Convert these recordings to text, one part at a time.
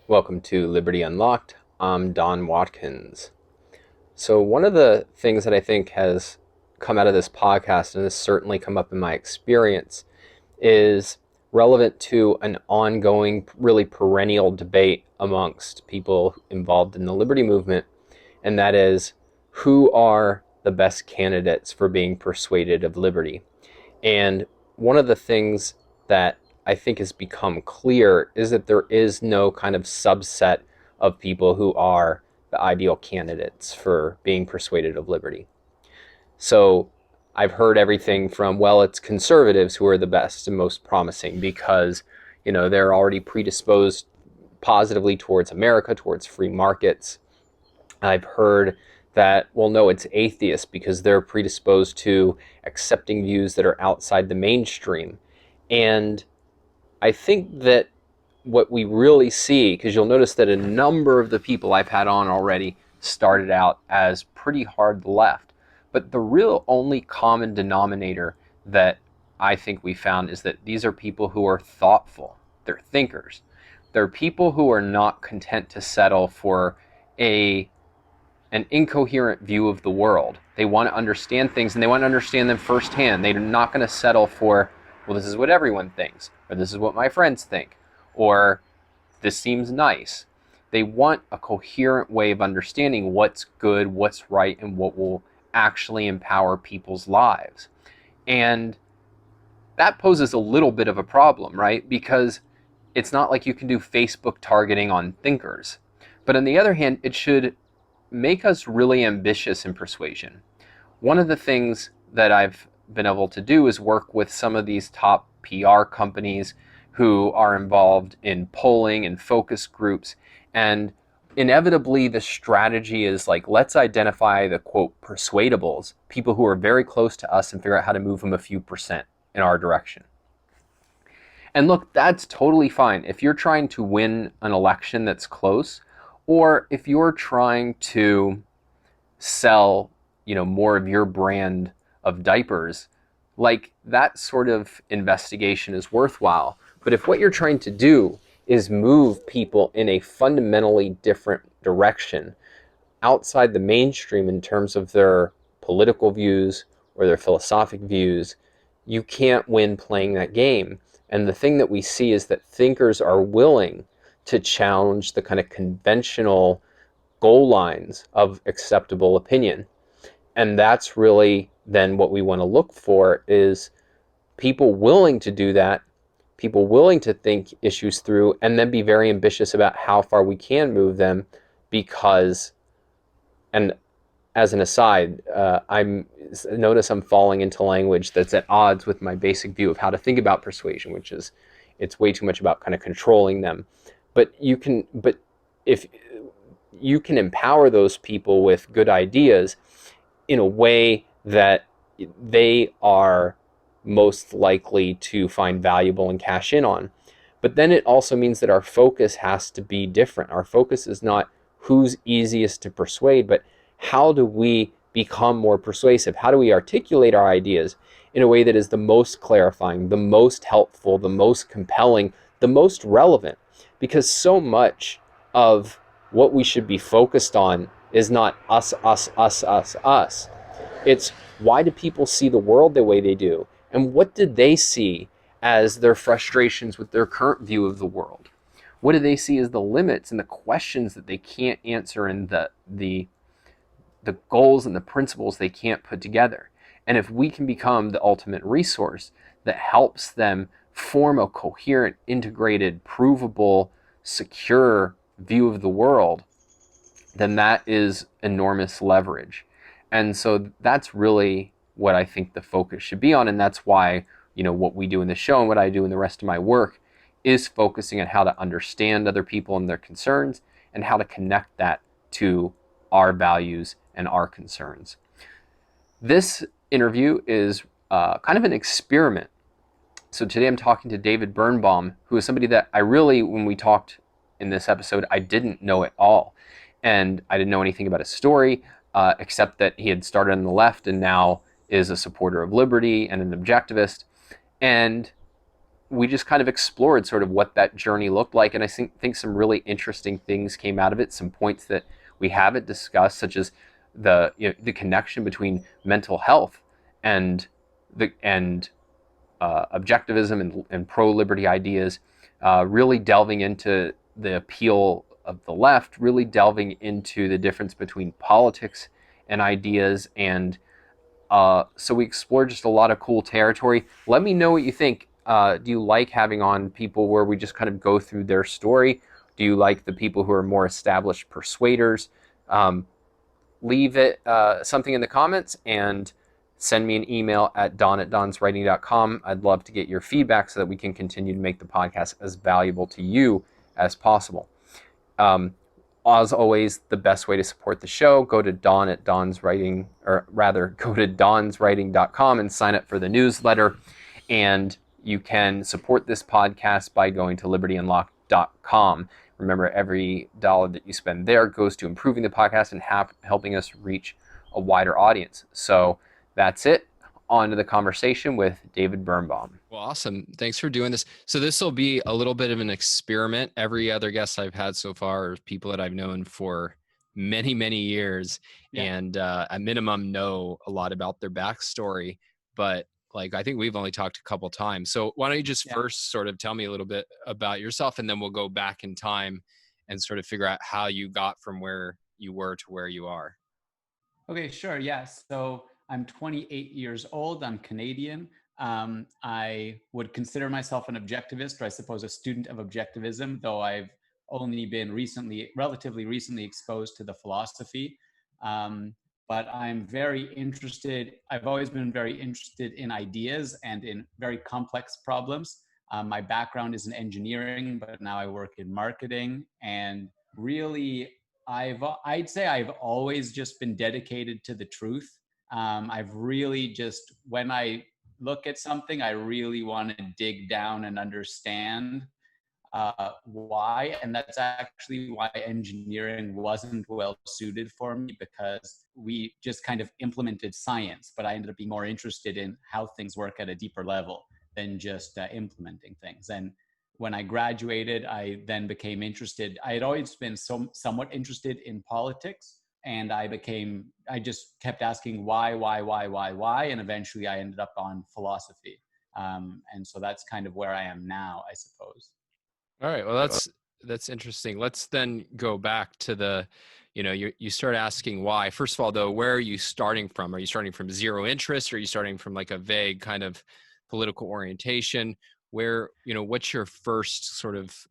Welcome to Liberty Unlocked. I'm Don Watkins. So one of the things that I think has come out of this podcast, and has certainly come up in my experience, is relevant to an ongoing, really perennial debate amongst people involved in the liberty movement, and that is, who are the best candidates for being persuaded of liberty? And one of the things that I think has become clear is that there is no kind of subset of people who are the ideal candidates for being persuaded of liberty. So I've heard everything from, well, it's conservatives who are the best and most promising because, they're already predisposed positively towards America, towards free markets. I've heard that, well, no, it's atheists because they're predisposed to accepting views that are outside the mainstream. And I think that what we really see, because you'll notice that a number of the people I've had on already started out as pretty hard left, but the real only common denominator that I think we found is that these are people who are thoughtful. They're thinkers. They're people who are not content to settle for an incoherent view of the world. They want to understand things, and they want to understand them firsthand. They're not going to settle for, well, this is what everyone thinks, or this is what my friends think, or this seems nice. They want a coherent way of understanding what's good, what's right, and what will actually empower people's lives. And that poses a little bit of a problem, right? Because it's not like you can do Facebook targeting on thinkers. But on the other hand, it should make us really ambitious in persuasion. One of the things that I've been able to do is work with some of these top PR companies who are involved in polling and focus groups. And inevitably, the strategy is like, let's identify the, quote, persuadables, people who are very close to us, and figure out how to move them a few percent in our direction. And look, that's totally fine. If you're trying to win an election that's close, or if you're trying to sell, more of your brand of diapers, like that sort of investigation is worthwhile. But if what you're trying to do is move people in a fundamentally different direction outside the mainstream in terms of their political views or their philosophic views, you can't win playing that game. And the thing that we see is that thinkers are willing to challenge the kind of conventional goal lines of acceptable opinion. And that's really then what we want to look for, is people willing to do that, people willing to think issues through, and then be very ambitious about how far we can move them. Because, and as an aside, notice I'm falling into language that's at odds with my basic view of how to think about persuasion, which is it's way too much about kind of controlling them. But if you can empower those people with good ideas in a way that they are most likely to find valuable and cash in on. But then it also means that our focus has to be different. Our focus is not who's easiest to persuade, but how do we become more persuasive? How do we articulate our ideas in a way that is the most clarifying, the most helpful, the most compelling, the most relevant? Because so much of what we should be focused on is not us. It's, why do people see the world the way they do? And what did they see as their frustrations with their current view of the world? What do they see as the limits and the questions that they can't answer, and the goals and the principles they can't put together? And if we can become the ultimate resource that helps them form a coherent, integrated, provable, secure view of the world, then that is enormous leverage. And so that's really what I think the focus should be on. And that's why, what we do in the show and what I do in the rest of my work is focusing on how to understand other people and their concerns, and how to connect that to our values and our concerns. This interview is kind of an experiment. So today I'm talking to David Birnbaum, who is somebody that I really, when we talked in this episode, I didn't know at all. And I didn't know anything about his story, except that he had started on the left and now is a supporter of liberty and an objectivist. And we just kind of explored sort of what that journey looked like. And I think some really interesting things came out of it, some points that we haven't discussed, such as the connection between mental health and objectivism and pro liberty ideas, really delving into the appeal of the left, really delving into the difference between politics and ideas. And so we explored just a lot of cool territory. Let me know what you think. Do you like having on people where we just kind of go through their story? Do you like the people who are more established persuaders? Leave it something in the comments and send me an email at don@donswriting.com. I'd love to get your feedback so that we can continue to make the podcast as valuable to you as possible. As always, the best way to support the show, go to Don at Don's Writing, or rather, go to donswriting.com and sign up for the newsletter. And you can support this podcast by going to libertyunlocked.com. Remember, every dollar that you spend there goes to improving the podcast and helping us reach a wider audience. So that's it. On to the conversation with David Birnbaum. Well, awesome. Thanks for doing this. So this will be a little bit of an experiment. Every other guest I've had so far are people that I've known for many, many years, and at minimum know a lot about their backstory. But like, I think we've only talked a couple times. So why don't you just first sort of tell me a little bit about yourself, and then we'll go back in time and sort of figure out how you got from where you were to where you are. Okay, sure. Yeah. So I'm 28 years old. I'm Canadian. I would consider myself an objectivist, or I suppose a student of objectivism, though I've only been relatively recently exposed to the philosophy. But I'm very interested, I've always been very interested in ideas and in very complex problems. My background is in engineering, but now I work in marketing. And really, I'd say I've always just been dedicated to the truth. I've really just, when I look at something, I really want to dig down and understand why. And that's actually why engineering wasn't well suited for me, because we just kind of implemented science, but I ended up being more interested in how things work at a deeper level than just implementing things. And when I graduated, I then became interested. I had always been somewhat interested in politics, and I just kept asking why, and eventually I ended up on philosophy. And so that's kind of where I am now, I suppose. All right. Well, that's interesting. Let's then go back to you start asking why. First of all, though, where are you starting from? Are you starting from zero interest? Or are you starting from like a vague kind of political orientation? What's your first sort of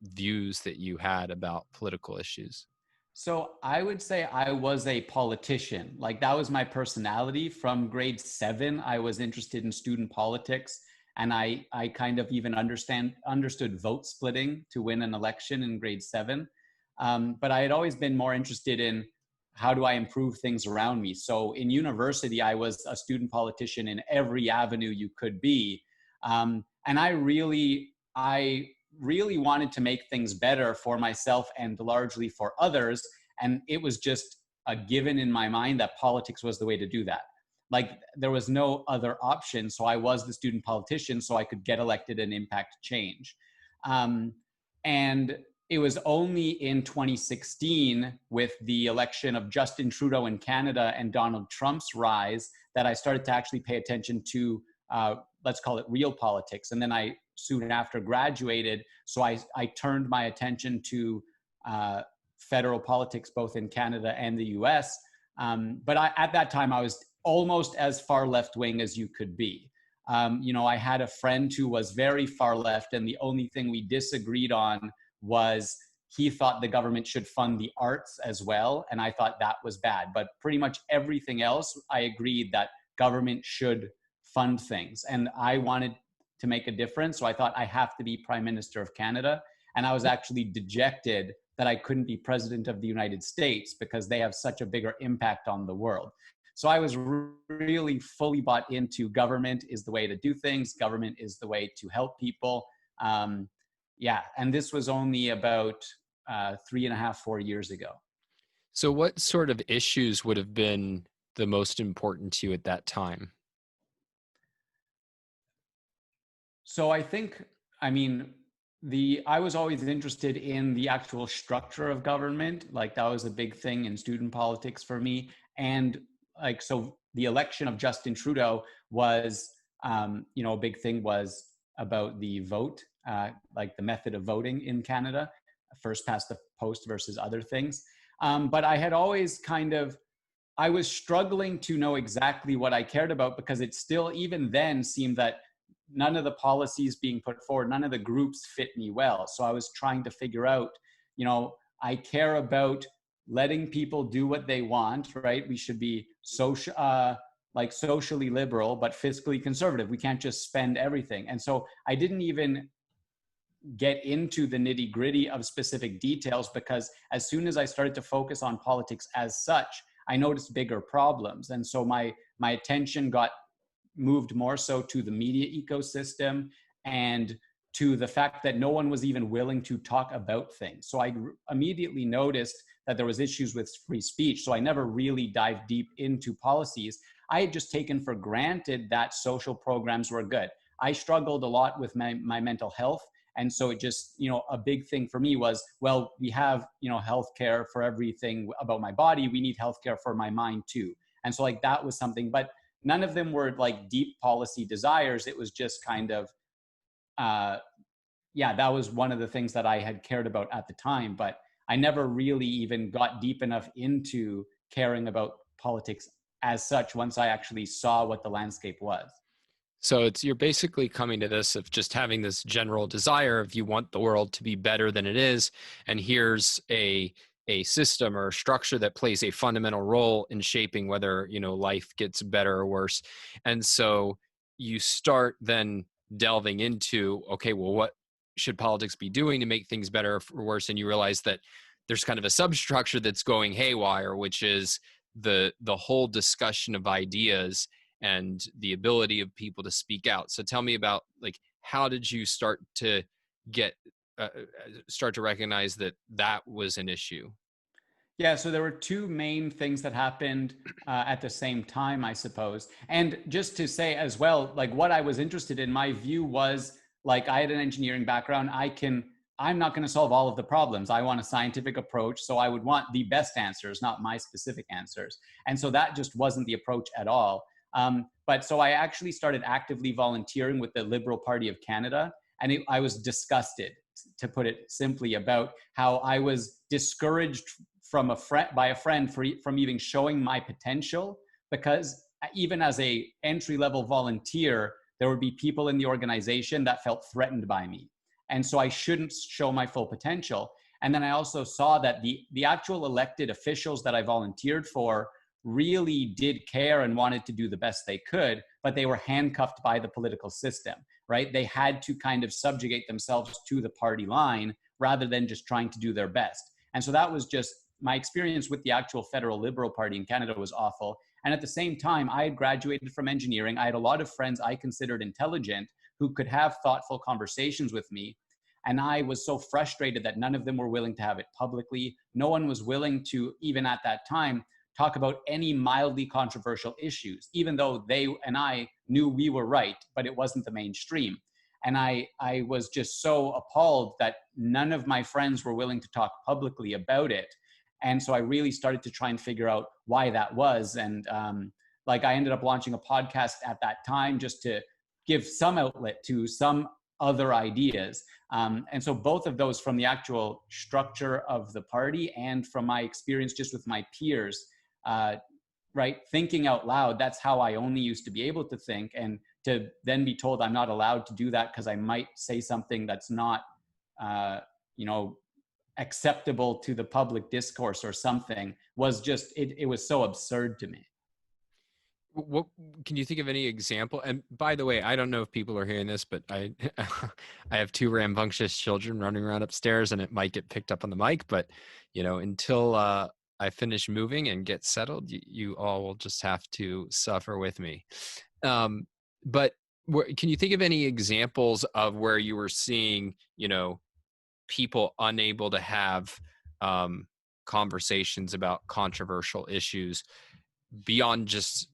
views that you had about political issues? So I would say I was a politician. Like, that was my personality. From grade 7, I was interested in student politics. And I kind of even understood vote splitting to win an election in grade 7. But I had always been more interested in how do I improve things around me. So in university, I was a student politician in every avenue you could be. And I really wanted to make things better for myself and largely for others. And it was just a given in my mind that politics was the way to do that. Like, there was no other option. So I was the student politician, so I could get elected and impact change. And it was only in 2016, with the election of Justin Trudeau in Canada and Donald Trump's rise, that I started to actually pay attention to, let's call it real politics. And then I soon after graduated, so I turned my attention to federal politics, both in Canada and the US. But at that time, I was almost as far left wing as you could be. I had a friend who was very far left, and the only thing we disagreed on was he thought the government should fund the arts as well, and I thought that was bad. But pretty much everything else, I agreed that government should fund things. And I wanted to make a difference, so I thought I have to be Prime Minister of Canada. And I was actually dejected that I couldn't be President of the United States, because they have such a bigger impact on the world. So I was really fully bought into government is the way to do things. Government is the way to help people. And this was only about 3.5, 4 years ago. So what sort of issues would have been the most important to you at that time? So I think, I mean, I was always interested in the actual structure of government. Like that was a big thing in student politics for me. And like, so the election of Justin Trudeau was, a big thing was about the vote, like the method of voting in Canada, first past the post versus other things. But I had always I was struggling to know exactly what I cared about because it still, even then, seemed that none of the policies being put forward, none of the groups fit me well. So I was trying to figure out, I care about letting people do what they want, right? We should be like socially liberal, but fiscally conservative. We can't just spend everything. And so I didn't even get into the nitty gritty of specific details because as soon as I started to focus on politics as such, I noticed bigger problems. And so my attention got moved more so to the media ecosystem and to the fact that no one was even willing to talk about things. So I immediately noticed that there was issues with free speech. So I never really dived deep into policies. I had just taken for granted that social programs were good. I struggled a lot with my mental health. And so it just, a big thing for me was, well, we have, healthcare for everything about my body. We need healthcare for my mind too. And so like that was something, but none of them were like deep policy desires. It was just kind of, that was one of the things that I had cared about at the time, but I never really even got deep enough into caring about politics as such once I actually saw what the landscape was. So you're basically coming to this of just having this general desire of you want the world to be better than it is, and here's a system or a structure that plays a fundamental role in shaping whether life gets better or worse. And so you start then delving into, okay, well, what should politics be doing to make things better or worse? And you realize that there's kind of a substructure that's going haywire, which is the whole discussion of ideas and the ability of people to speak out. So tell me about, like, how did you start to recognize that was an issue? Yeah, so there were two main things that happened at the same time, I suppose. And just to say as well, like what I was interested in, my view was like I had an engineering background. I'm not going to solve all of the problems. I want a scientific approach. So I would want the best answers, not my specific answers. And so that just wasn't the approach at all. But so I actually started actively volunteering with the Liberal Party of Canada. And I was disgusted, to put it simply, about how I was discouraged from by a friend from even showing my potential, because even as a entry level volunteer, there would be people in the organization that felt threatened by me. And so I shouldn't show my full potential. And then I also saw that the actual elected officials that I volunteered for really did care and wanted to do the best they could, but they were handcuffed by the political system, right? They had to kind of subjugate themselves to the party line rather than just trying to do their best. And so that was just my experience with the actual federal Liberal Party in Canada was awful. And at the same time, I had graduated from engineering. I had a lot of friends I considered intelligent who could have thoughtful conversations with me. And I was so frustrated that none of them were willing to have it publicly. No one was willing to, even at that time, talk about any mildly controversial issues, even though they and I knew we were right, but it wasn't the mainstream. And I was just so appalled that none of my friends were willing to talk publicly about it. And so I really started to try and figure out why that was. And I ended up launching a podcast at that time just to give some outlet to some other ideas. And so both of those, from the actual structure of the party and from my experience just with my peers, right, thinking out loud, that's how I only used to be able to think. And to then be told I'm not allowed to do that because I might say something that's not, acceptable to the public discourse or something, was just, it was so absurd to me. What can you think of any example? And by the way, I don't know if people are hearing this, but I I have two rambunctious children running around upstairs, and it might get picked up on the mic. But until I finish moving and get settled, you all will just have to suffer with me. But can you think of any examples of where you were seeing, people unable to have conversations about controversial issues beyond just,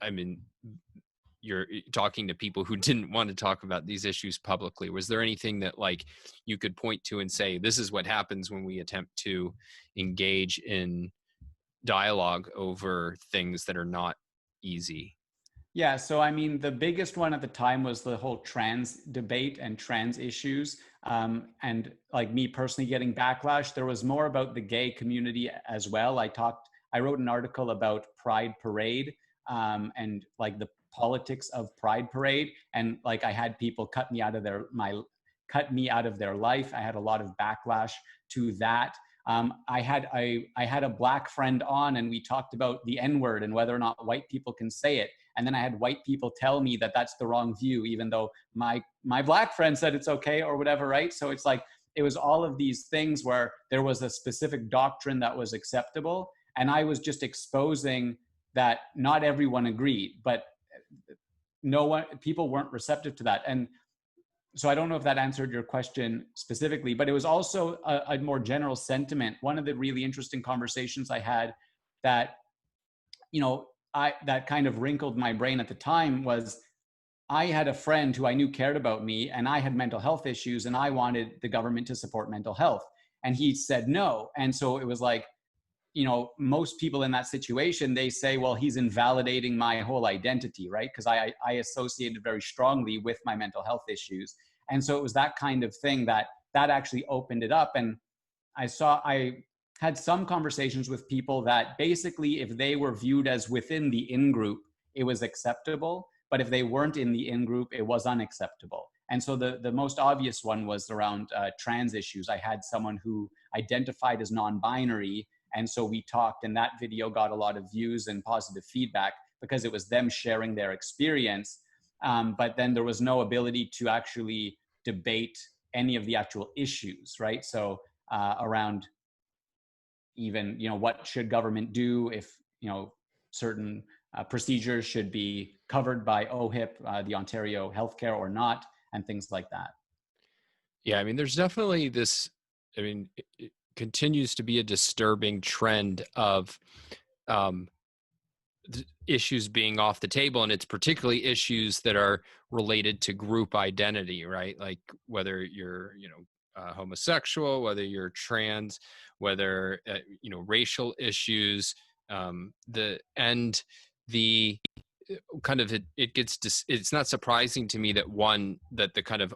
you're talking to people who didn't want to talk about these issues publicly? Was there anything that like you could point to and say, this is what happens when we attempt to engage in dialogue over things that are not easy? Yeah, so I mean, the biggest one at the time was the whole trans debate and trans issues. And like me personally getting backlash, there was more about the gay community as well. I wrote an article about Pride Parade, and like the politics of Pride Parade. And like I had people cut me out of their life. I had a lot of backlash to that. I had a black friend on, and we talked about the N-word and whether or not white people can say it. And then I had white people tell me that that's the wrong view, even though my black friend said it's okay or whatever, right? So it's like, it was all of these things where there was a specific doctrine that was acceptable. And I was just exposing that not everyone agreed, but people weren't receptive to that. And so I don't know if that answered your question specifically, but it was also a more general sentiment. One of the really interesting conversations I had that, that kind of wrinkled my brain at the time was, I had a friend who I knew cared about me, and I had mental health issues, and I wanted the government to support mental health. And he said no. And so it was like, most people in that situation, they say, well, he's invalidating my whole identity, right? Because I associated very strongly with my mental health issues. And so it was that kind of thing that actually opened it up. And I had some conversations with people that basically, if they were viewed as within the in-group, it was acceptable. But if they weren't in the in-group, it was unacceptable. And so the most obvious one was around trans issues. I had someone who identified as non-binary, and so we talked, and that video got a lot of views and positive feedback because it was them sharing their experience. But then there was no ability to actually debate any of the actual issues, right? So around even, what should government do if, certain procedures should be covered by OHIP, the Ontario Healthcare, or not, and things like that. Yeah, I mean, there's definitely this, it continues to be a disturbing trend of issues being off the table, and it's particularly issues that are related to group identity, right? Like whether you're, homosexual, whether you're trans, whether, racial issues, the kind of it's not surprising to me that the kind of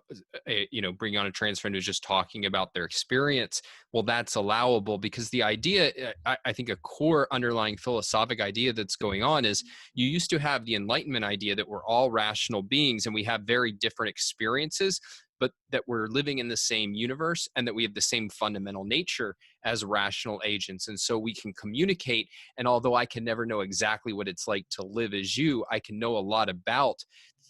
bringing on a trans friend who's just talking about their experience, well, that's allowable, because the idea, I think a core underlying philosophic idea that's going on is, you used to have the Enlightenment idea that we're all rational beings and we have very different experiences, but that we're living in the same universe and that we have the same fundamental nature as rational agents. And so we can communicate. And although I can never know exactly what it's like to live as you, I can know a lot about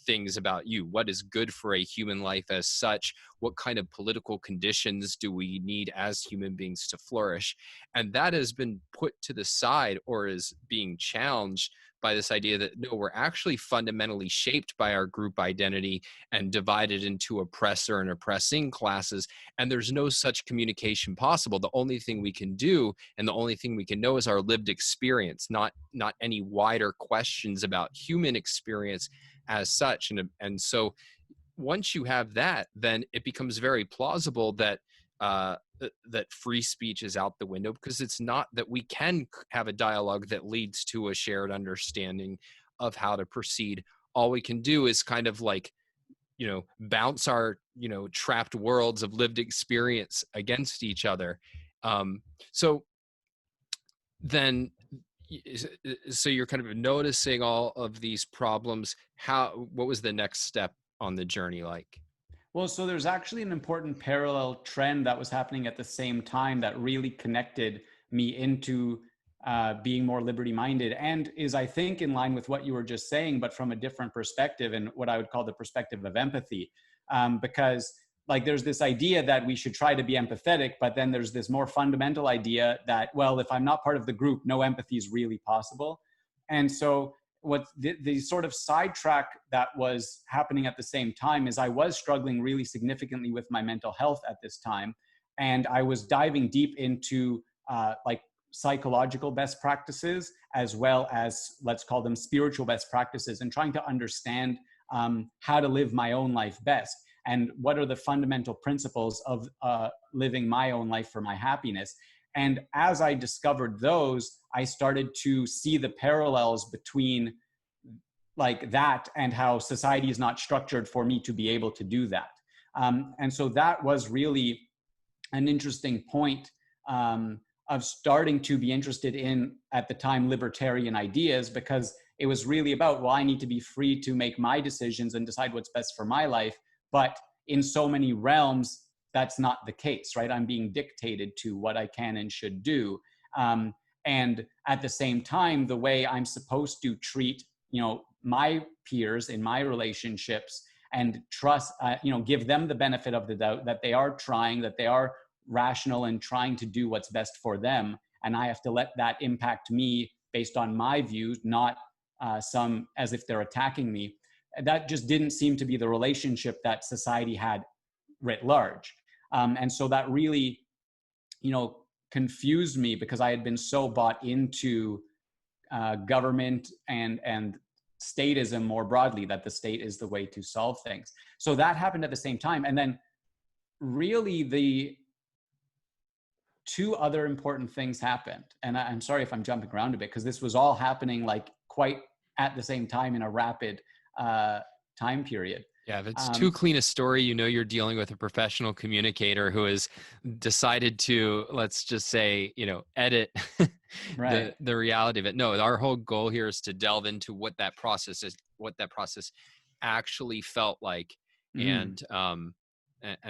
things about you. What is good for a human life as such? What kind of political conditions do we need as human beings to flourish? And that has been put to the side, or is being challenged by this idea that no, we're actually fundamentally shaped by our group identity and divided into oppressor and oppressing classes. And there's no such communication possible. The only thing we can do, and the only thing we can know, is our lived experience, not any wider questions about human experience as such. And so once you have that, then it becomes very plausible that that free speech is out the window, because it's not that we can have a dialogue that leads to a shared understanding of how to proceed. All we can do is kind of like, bounce our, trapped worlds of lived experience against each other. So you're kind of noticing all of these problems. What was the next step on the journey like? Well, so there's actually an important parallel trend that was happening at the same time that really connected me into being more liberty-minded, and is, I think, in line with what you were just saying, but from a different perspective, and what I would call the perspective of empathy. Because like there's this idea that we should try to be empathetic, but then there's this more fundamental idea that, well, if I'm not part of the group, no empathy is really possible. And so what the sort of sidetrack that was happening at the same time is, I was struggling really significantly with my mental health at this time. And I was diving deep into like psychological best practices as well as, let's call them, spiritual best practices, and trying to understand how to live my own life best and what are the fundamental principles of living my own life for my happiness. And as I discovered those, I started to see the parallels between like that and how society is not structured for me to be able to do that. And so that was really an interesting point of starting to be interested in, at the time, libertarian ideas, because it was really about, well, I need to be free to make my decisions and decide what's best for my life. But in so many realms, that's not the case, right? I'm being dictated to what I can and should do. And at the same time, the way I'm supposed to treat, my peers in my relationships and trust, give them the benefit of the doubt that they are trying, that they are rational and trying to do what's best for them. And I have to let that impact me based on my views, not some as if they're attacking me. That just didn't seem to be the relationship that society had writ large. And so that really, confused me, because I had been so bought into government and statism more broadly, that the state is the way to solve things. So that happened at the same time. And then really the two other important things happened. And I'm sorry if I'm jumping around a bit, because this was all happening like quite at the same time in a rapid time period. Yeah, if it's too clean a story, you're dealing with a professional communicator who has decided to, let's just say, edit right. the reality of it. No, our whole goal here is to delve into what that process is, what that process actually felt like. And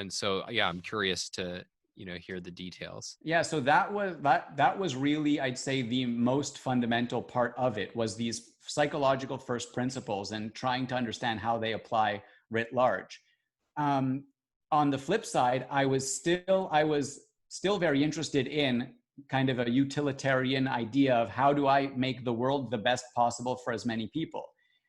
so, yeah, I'm curious to, hear the details. Yeah, so that was really, I'd say, the most fundamental part of it, was these psychological first principles and trying to understand how they apply writ large. On the flip side, I was still very interested in kind of a utilitarian idea of how do I make the world the best possible for as many people.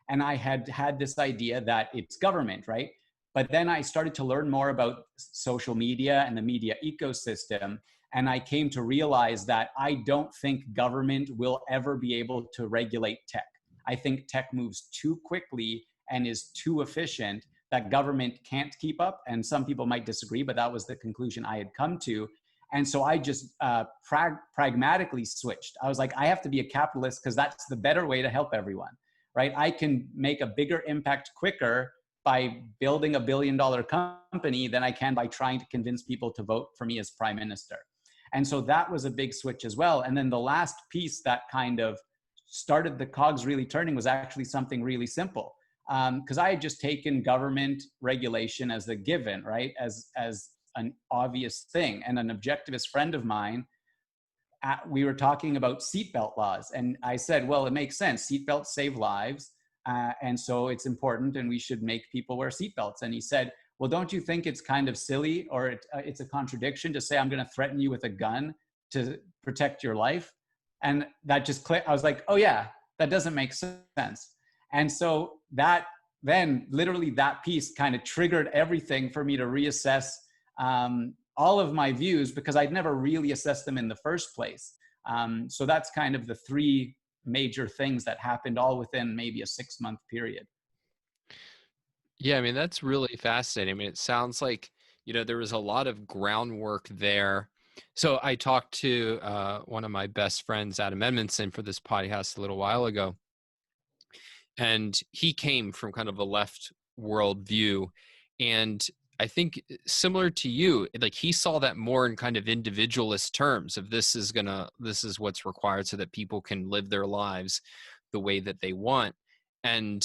And I had this idea that it's government, right? But then I started to learn more about social media and the media ecosystem. And I came to realize that I don't think government will ever be able to regulate tech. I think tech moves too quickly and is too efficient that government can't keep up. And some people might disagree, but that was the conclusion I had come to. And so I just pragmatically switched. I was like, I have to be a capitalist because that's the better way to help everyone, right? I can make a bigger impact quicker by building a $1 billion company than I can by trying to convince people to vote for me as prime minister. And so that was a big switch as well. And then the last piece that kind of started the cogs really turning was actually something really simple. Because I had just taken government regulation as a given, right? As an obvious thing. And an objectivist friend of mine, we were talking about seatbelt laws. And I said, well, it makes sense. Seatbelts save lives. And so it's important and we should make people wear seatbelts. And he said, well, don't you think it's kind of silly, or it's a contradiction to say I'm going to threaten you with a gun to protect your life? And that just clicked. I was like, oh yeah, that doesn't make sense. And so that then literally that piece kind of triggered everything for me to reassess all of my views, because I'd never really assessed them in the first place. So that's kind of the three major things that happened all within maybe a 6-month period. Yeah, I mean, that's really fascinating. I mean, it sounds like, there was a lot of groundwork there. So I talked to one of my best friends, Adam Edmondson, for this podcast a little while ago. And he came from kind of a left worldview. And I think similar to you, like he saw that more in kind of individualist terms of this is what's required so that people can live their lives the way that they want. And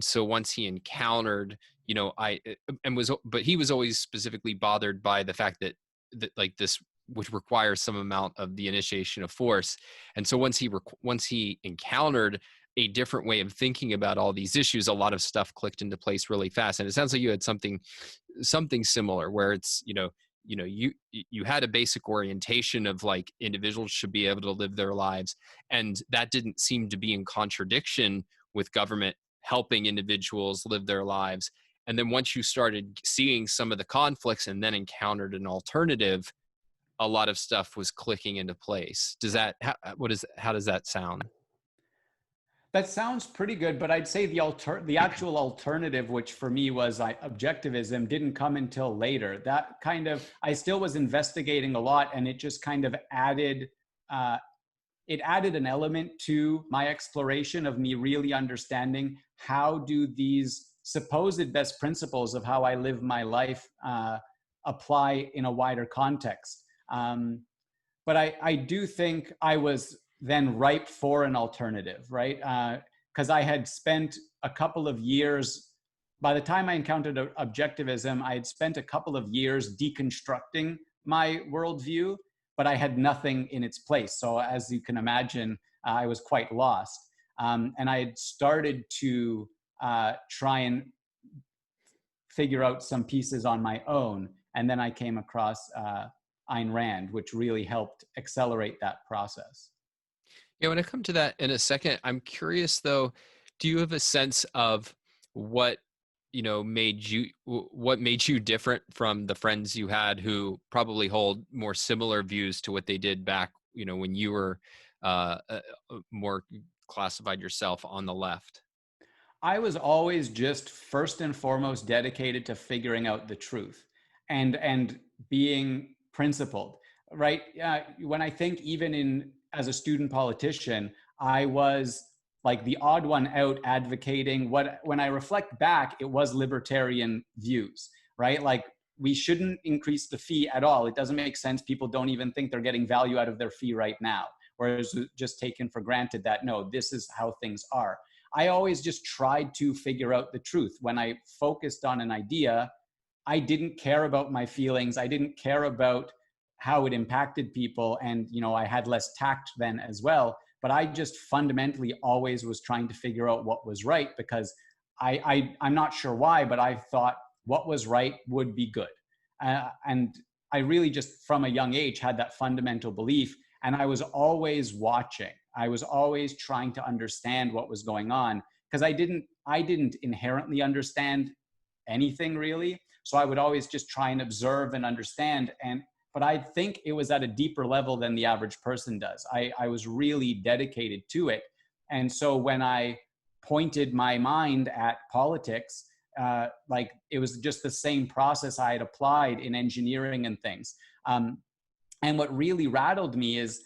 so once he encountered, but he was always specifically bothered by the fact that like this would require some amount of the initiation of force. And so once he encountered a different way of thinking about all these issues, a lot of stuff clicked into place really fast. And it sounds like you had something similar where it's, you had a basic orientation of like individuals should be able to live their lives. And that didn't seem to be in contradiction with government helping individuals live their lives. And then once you started seeing some of the conflicts and then encountered an alternative, a lot of stuff was clicking into place. Does that, how does that sound? That sounds pretty good, but I'd say the actual alternative, which for me was objectivism, didn't come until later. That kind of, I still was investigating a lot, and it just kind of added it added an element to my exploration of me really understanding how do these supposed best principles of how I live my life apply in a wider context. But I do think I was then ripe for an alternative, right? Because I had spent a couple of years, by the time I encountered objectivism, I had spent a couple of years deconstructing my worldview, but I had nothing in its place. So as you can imagine, I was quite lost. And I had started to try and figure out some pieces on my own. And then I came across Ayn Rand, which really helped accelerate that process. Yeah, when I come to that in a second, I'm curious though, do you have a sense of what made you different from the friends you had who probably hold more similar views to what they did back, when you were more classified yourself on the left? I was always just first and foremost dedicated to figuring out the truth and being principled, right? When I think even as a student politician, I was like the odd one out advocating when I reflect back, it was libertarian views, right? Like we shouldn't increase the fee at all. It doesn't make sense. People don't even think they're getting value out of their fee right now. Whereas just taken for granted that, no, this is how things are. I always just tried to figure out the truth. When I focused on an idea, I didn't care about my feelings. I didn't care about how it impacted people. And, I had less tact then as well. But I just fundamentally always was trying to figure out what was right because I'm not sure why, but I thought what was right would be good. And I really just from a young age had that fundamental belief. And I was always watching. I was always trying to understand what was going on because I didn't inherently understand anything really. So I would always just try and observe and understand. But I think it was at a deeper level than the average person does. I was really dedicated to it. And so when I pointed my mind at politics, like it was just the same process I had applied in engineering and things. And what really rattled me is,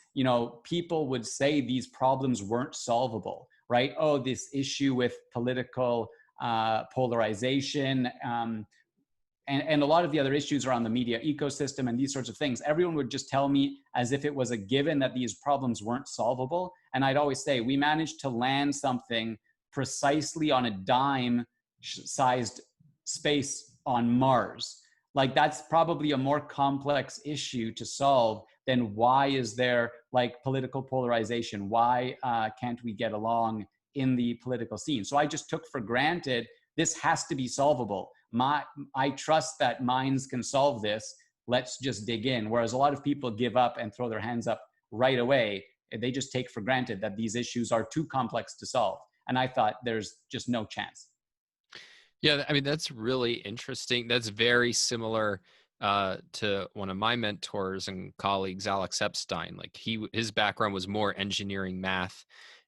people would say these problems weren't solvable, right? Oh, this issue with political polarization, and a lot of the other issues around the media ecosystem and these sorts of things, everyone would just tell me as if it was a given that these problems weren't solvable. And I'd always say, we managed to land something precisely on a dime-sized space on Mars. Like that's probably a more complex issue to solve than why is there like political polarization? Why can't we get along in the political scene? So I just took for granted this has to be solvable. I trust that minds can solve this. Let's just dig in. Whereas a lot of people give up and throw their hands up right away. They just take for granted that these issues are too complex to solve. And I thought there's just no chance. Yeah, I mean, that's really interesting. That's very similar to one of my mentors and colleagues, Alex Epstein. Like his background was more engineering, math,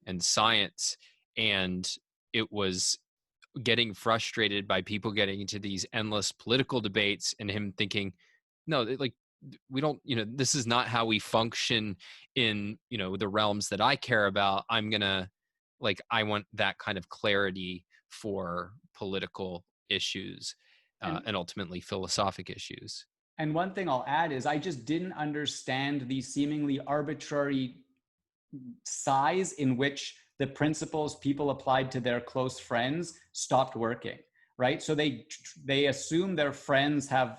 and science. And it was getting frustrated by people getting into these endless political debates and him thinking, no, like we don't, this is not how we function in, the realms that I care about. I want that kind of clarity for political issues and ultimately philosophic issues. And one thing I'll add is I just didn't understand the seemingly arbitrary size in which the principles people applied to their close friends stopped working, right? So they assume their friends have,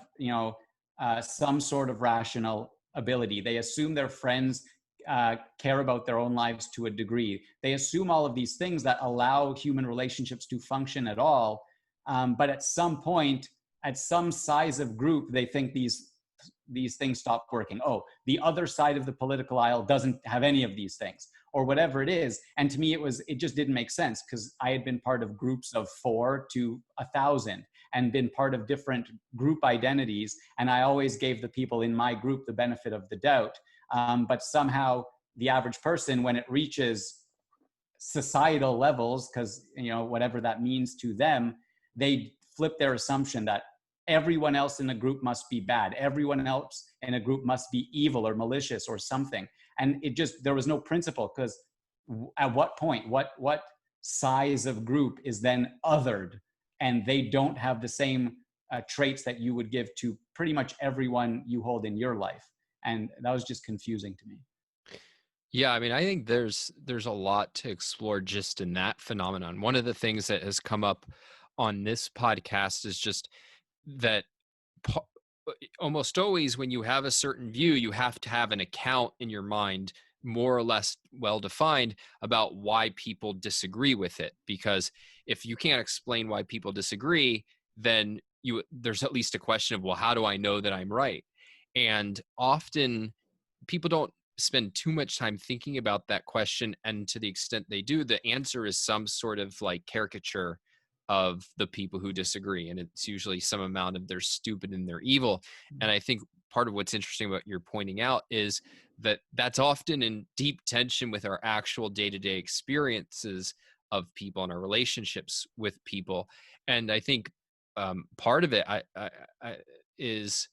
some sort of rational ability. They assume their friends care about their own lives to a degree. They assume all of these things that allow human relationships to function at all. But at some point, at some size of group, they think these things stop working. Oh, the other side of the political aisle doesn't have any of these things, or whatever it is. And to me, it just didn't make sense because I had been part of groups of 4 to 1,000. and been part of different group identities. And I always gave the people in my group the benefit of the doubt. But somehow the average person, when it reaches societal levels, because, you know, whatever that means to them, they flip their assumption that everyone else in the group must be bad. Everyone else in a group must be evil or malicious or something. And it just, there was no principle, because at what point, what size of group is then othered, and they don't have the same traits that you would give to pretty much everyone you hold in your life. And that was just confusing to me. Yeah, I mean, I think there's a lot to explore just in that phenomenon. One of the things that has come up on this podcast is just that almost always when you have a certain view, you have to have an account in your mind, more or less well defined, about why people disagree with it. Because if you can't explain why people disagree, then there's at least a question of, well, how do I know that I'm right? And often people don't spend too much time thinking about that question, and to the extent they do, the answer is some sort of like caricature of the people who disagree, and it's usually some amount of they're stupid and they're evil. And I think part of what's interesting about you're pointing out is that that's often in deep tension with our actual day-to-day experiences of people and our relationships with people. And I think part of it is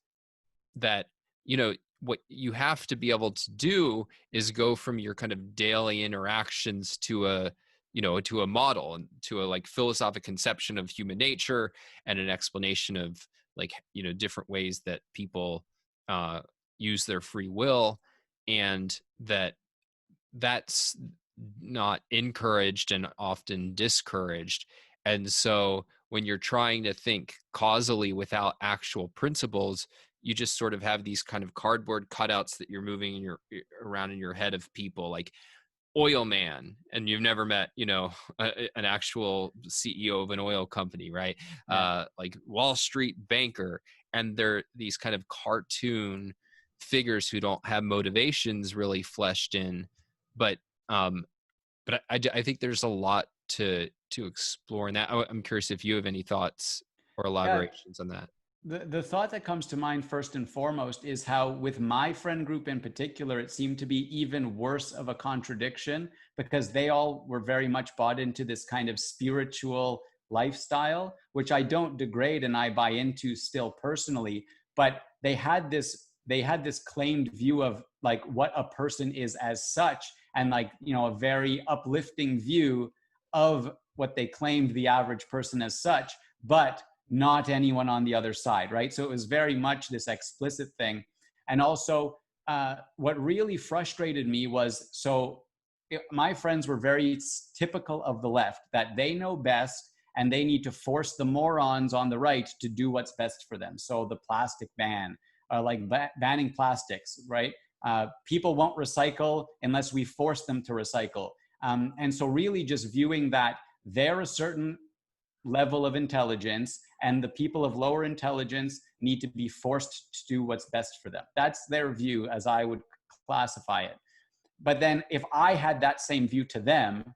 that, you know, what you have to be able to do is go from your kind of daily interactions to a model, and to a like philosophic conception of human nature, and an explanation of like, you know, different ways that people use their free will, and that's not encouraged and often discouraged. And so when you're trying to think causally without actual principles, you just sort of have these kind of cardboard cutouts that you're moving around in your head of people like oil man, and you've never met, you know, an actual CEO of an oil company, right? Yeah. Like Wall Street banker, and they're these kind of cartoon figures who don't have motivations really fleshed in. But I think there's a lot to explore in that. I'm curious if you have any thoughts or Yeah. elaborations on that. The thought that comes to mind first and foremost is how, with my friend group in particular, it seemed to be even worse of a contradiction, because they all were very much bought into this kind of spiritual lifestyle, which I don't degrade and I buy into still personally. But they had this claimed view of like what a person is as such, and like, you know, a very uplifting view of what they claimed the average person as such, but not anyone on the other side, right? So it was very much this explicit thing. And also, what really frustrated me was, my friends were very typical of the left, that they know best and they need to force the morons on the right to do what's best for them. So the plastic ban, banning plastics, right? People won't recycle unless we force them to recycle. And so really just viewing that they're a certain level of intelligence, and the people of lower intelligence need to be forced to do what's best for them. That's their view, as I would classify it. But then if I had that same view to them,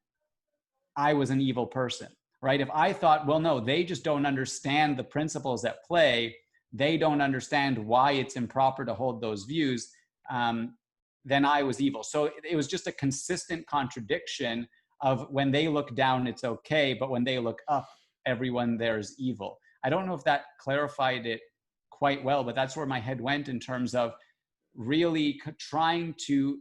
I was an evil person, right? If I thought, well, no, they just don't understand the principles at play, they don't understand why it's improper to hold those views, then I was evil. So it was just a consistent contradiction of, when they look down, it's okay, but when they look up, everyone there is evil. I don't know if that clarified it quite well, but that's where my head went in terms of really trying to,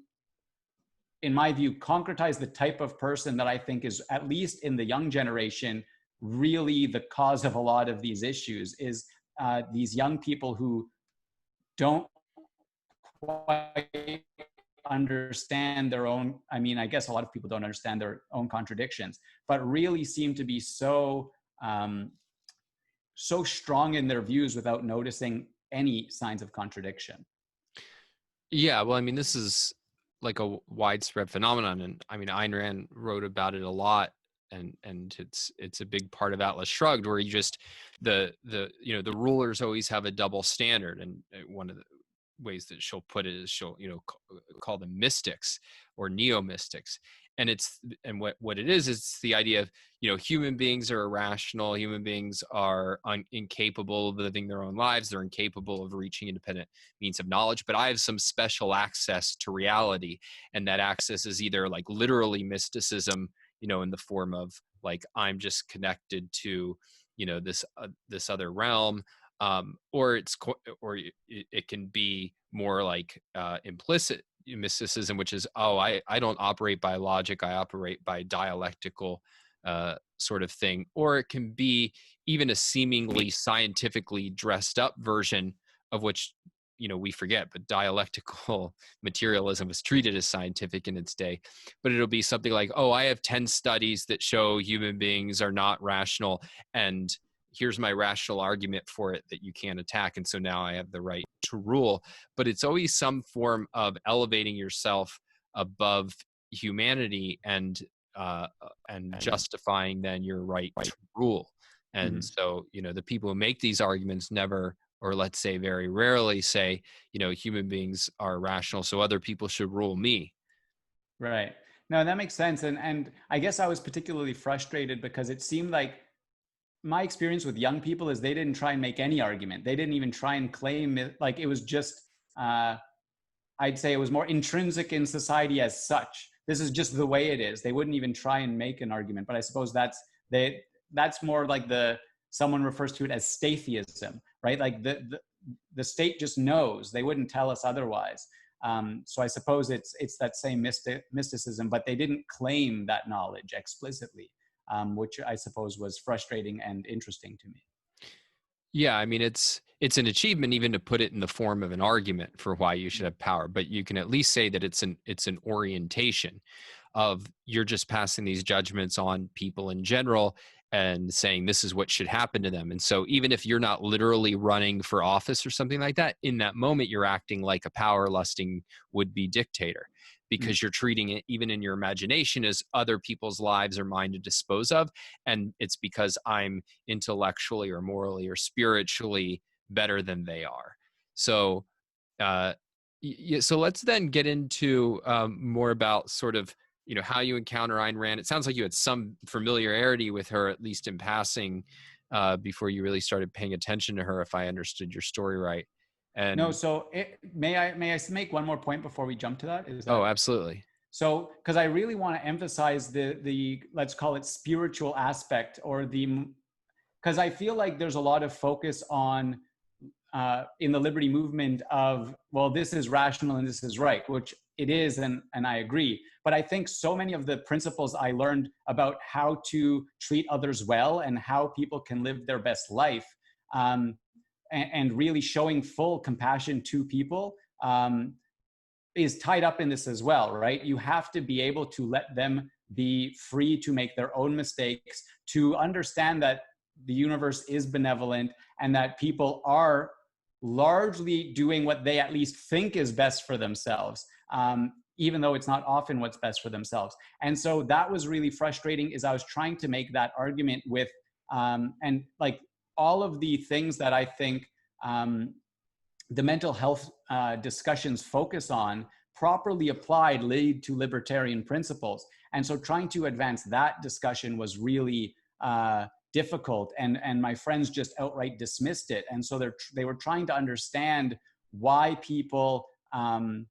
in my view, concretize the type of person that I think is, at least in the young generation, really the cause of a lot of these issues, is these young people who don't quite understand their own, I mean, I guess a lot of people don't understand their own contradictions, but really seem to be so strong in their views without noticing any signs of contradiction. Yeah, well, I mean, this is like a widespread phenomenon, and I mean, Ayn Rand wrote about it a lot, and it's a big part of Atlas Shrugged, where you just the rulers always have a double standard, and one of the ways that she'll put it is she'll call them mystics or neo mystics, what it is, it's the idea of, human beings are irrational. Human beings are incapable of living their own lives. They're incapable of reaching independent means of knowledge, but I have some special access to reality. And that access is either like literally mysticism, in the form of like, I'm just connected to, this other realm, or it can be more like implicit mysticism, which is, I don't operate by logic, I operate by dialectical sort of thing. Or it can be even a seemingly scientifically dressed up version of which, we forget, but dialectical materialism was treated as scientific in its day. But it'll be something like, I have 10 studies that show human beings are not rational, and here's my rational argument for it that you can't attack. And so now I have the right to rule. But it's always some form of elevating yourself above humanity and justifying then your right to rule. And so, the people who make these arguments never, or let's say very rarely, say, human beings are rational, so other people should rule me. Right. No, that makes sense. And I guess I was particularly frustrated because it seemed like my experience with young people is they didn't try and make any argument. They didn't even try and claim it. Like, it was just, I'd say it was more intrinsic in society as such. This is just the way it is. They wouldn't even try and make an argument. But I suppose that's more like someone refers to it as statheism, right? Like the state just knows. They wouldn't tell us otherwise. So I suppose it's that same mysticism, but they didn't claim that knowledge explicitly, which I suppose was frustrating and interesting to me. Yeah, I mean, it's an achievement even to put it in the form of an argument for why you should have power, but you can at least say that it's an orientation of, you're just passing these judgments on people in general and saying this is what should happen to them. And so even if you're not literally running for office or something like that, in that moment you're acting like a power-lusting would-be dictator, because you're treating it, even in your imagination, as other people's lives are mine to dispose of. And it's because I'm intellectually or morally or spiritually better than they are. So, so let's then get into more about sort of, how you encounter Ayn Rand. It sounds like you had some familiarity with her, at least in passing, before you really started paying attention to her, if I understood your story right. And no, so may I make one more point before we jump to that? Absolutely. So, because I really want to emphasize the let's call it spiritual aspect, because I feel like there's a lot of focus on in the liberty movement of, well, this is rational and this is right, which it is, and I agree. But I think so many of the principles I learned about how to treat others well and how people can live their best life, and really showing full compassion to people, is tied up in this as well, right? You have to be able to let them be free to make their own mistakes, to understand that the universe is benevolent and that people are largely doing what they at least think is best for themselves, even though it's not often what's best for themselves. And so that was really frustrating, is I was trying to make that argument with, and like all of the things that I think the mental health discussions focus on, properly applied, lead to libertarian principles. And so trying to advance that discussion was really difficult, and my friends just outright dismissed it. And so they were trying to understand why people are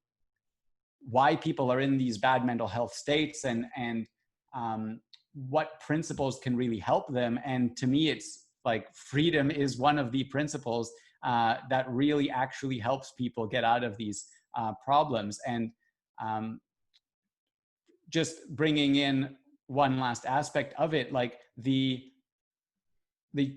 in these bad mental health states, and what principles can really help them. And to me, it's like freedom is one of the principles that really actually helps people get out of these problems. And just bringing in one last aspect of it, like the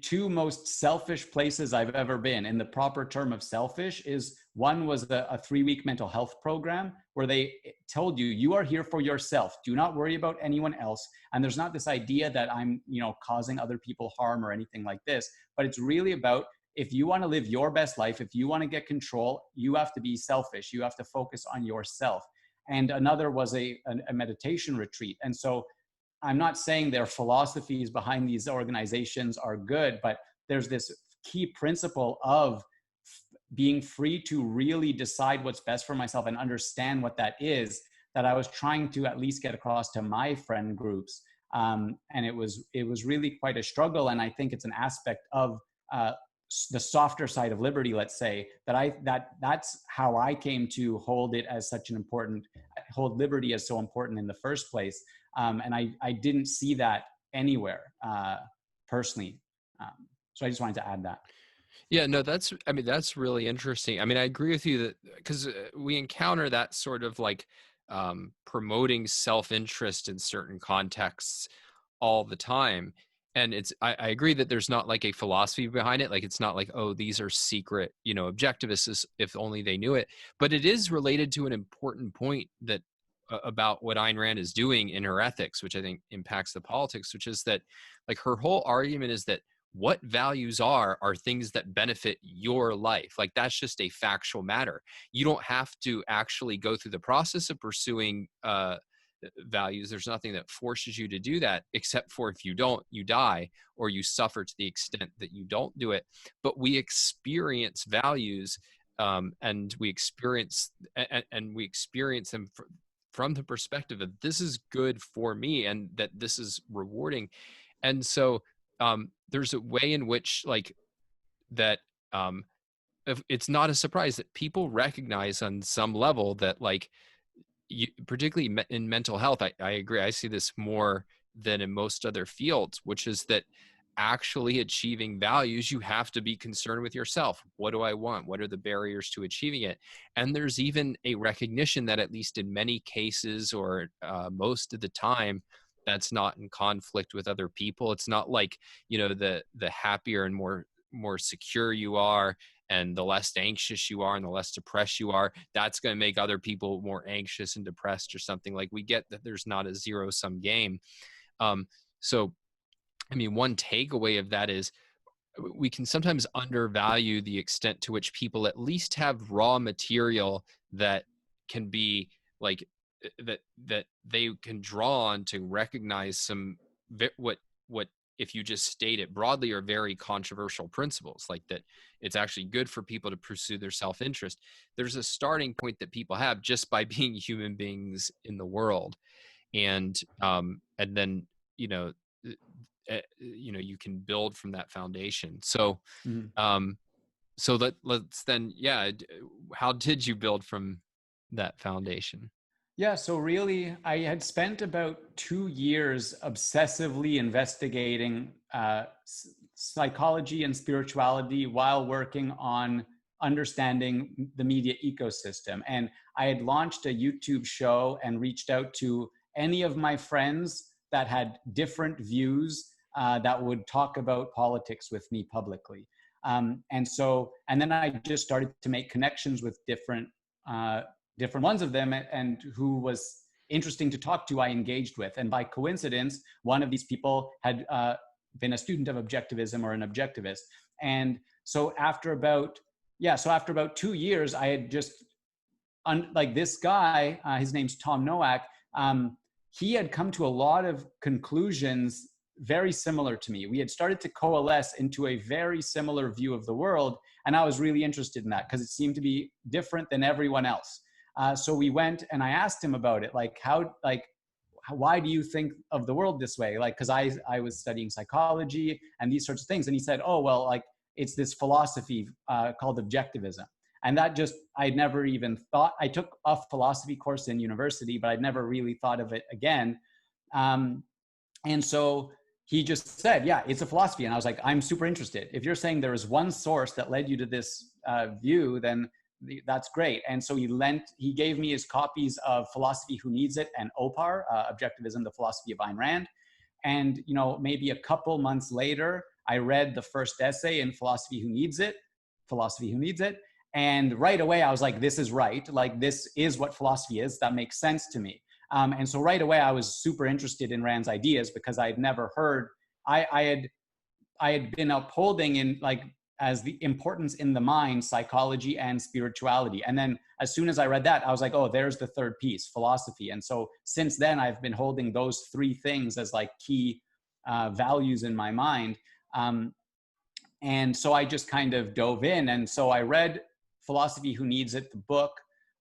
two most selfish places I've ever been, in the proper term of selfish, is one was a 3-week mental health program where they told you, you are here for yourself. Do not worry about anyone else. And there's not this idea that I'm, causing other people harm or anything like this, but it's really about, if you want to live your best life, if you want to get control, you have to be selfish. You have to focus on yourself. And another was a meditation retreat. And so I'm not saying their philosophies behind these organizations are good, but there's this key principle of being free to really decide what's best for myself and understand what that is, that I was trying to at least get across to my friend groups. And it was really quite a struggle. And I think it's an aspect of the softer side of liberty, let's say, that's how I came to hold it as such an important, hold liberty as so important in the first place. And I didn't see that anywhere personally. So I just wanted to add that. Yeah, no, that's really interesting. I mean, I agree with you that because we encounter that sort of like promoting self-interest in certain contexts all the time. And I agree that there's not like a philosophy behind it. Like, it's not like, oh, these are secret, objectivists, if only they knew it. But it is related to an important point that about what Ayn Rand is doing in her ethics, which I think impacts the politics, which is that like her whole argument is that what values are things that benefit your life. Like, that's just a factual matter. You don't have to actually go through the process of pursuing values. There's nothing that forces you to do that, except for if you don't, you die, or you suffer to the extent that you don't do it. But we experience values, and we experience them from the perspective of this is good for me and that this is rewarding. And so there's a way in which like that it's not a surprise that people recognize on some level that like particularly in mental health, I agree. I see this more than in most other fields, which is that actually achieving values, you have to be concerned with yourself. What do I want? What are the barriers to achieving it? And there's even a recognition that at least in many cases, or most of the time, that's not in conflict with other people. It's not like, the happier and more secure you are, and the less anxious you are and the less depressed you are, that's going to make other people more anxious and depressed or something. Like, we get that there's not a zero-sum game. So, I mean, one takeaway of that is we can sometimes undervalue the extent to which people at least have raw material that can be like, that they can draw on to recognize some what if you just state it broadly are very controversial principles, like that it's actually good for people to pursue their self-interest. There's a starting point that people have just by being human beings in the world, and then you can build from that foundation. So so let's then how did you build from that foundation? Yeah, so really, I had spent about 2 years obsessively investigating psychology and spirituality while working on understanding the media ecosystem. And I had launched a YouTube show and reached out to any of my friends that had different views that would talk about politics with me publicly. And then I just started to make connections with different ones of them, and who was interesting to talk to, I engaged with. And by coincidence, one of these people had been a student of objectivism or an objectivist. And so after about 2 years, I had just, like this guy, his name's Tom Nowak, he had come to a lot of conclusions very similar to me. We had started to coalesce into a very similar view of the world. And I was really interested in that because it seemed to be different than everyone else. So we went and I asked him about it, like why do you think of the world this way? Like, because I was studying psychology and these sorts of things. And he said, oh, well, like it's this philosophy called objectivism. And that just, I'd never even thought, I took a philosophy course in university, but I'd never really thought of it again. And so he just said, yeah, it's a philosophy. And I was like, I'm super interested. If you're saying there is one source that led you to this view, then that's great. And so he gave me his copies of Philosophy Who Needs It and OPAR, Objectivism, the Philosophy of Ayn Rand. And, maybe a couple months later, I read the first essay in Philosophy Who Needs It. And right away, I was like, this is right. Like, this is what philosophy is. That makes sense to me. And so right away, I was super interested in Rand's ideas because I had never heard, I had been upholding in like, as the importance in the mind, psychology and spirituality. And then as soon as I read that, I was like, oh, there's the third piece, philosophy. And so since then, I've been holding those three things as like key values in my mind. And so I just kind of dove in. And so I read Philosophy Who Needs It, the book.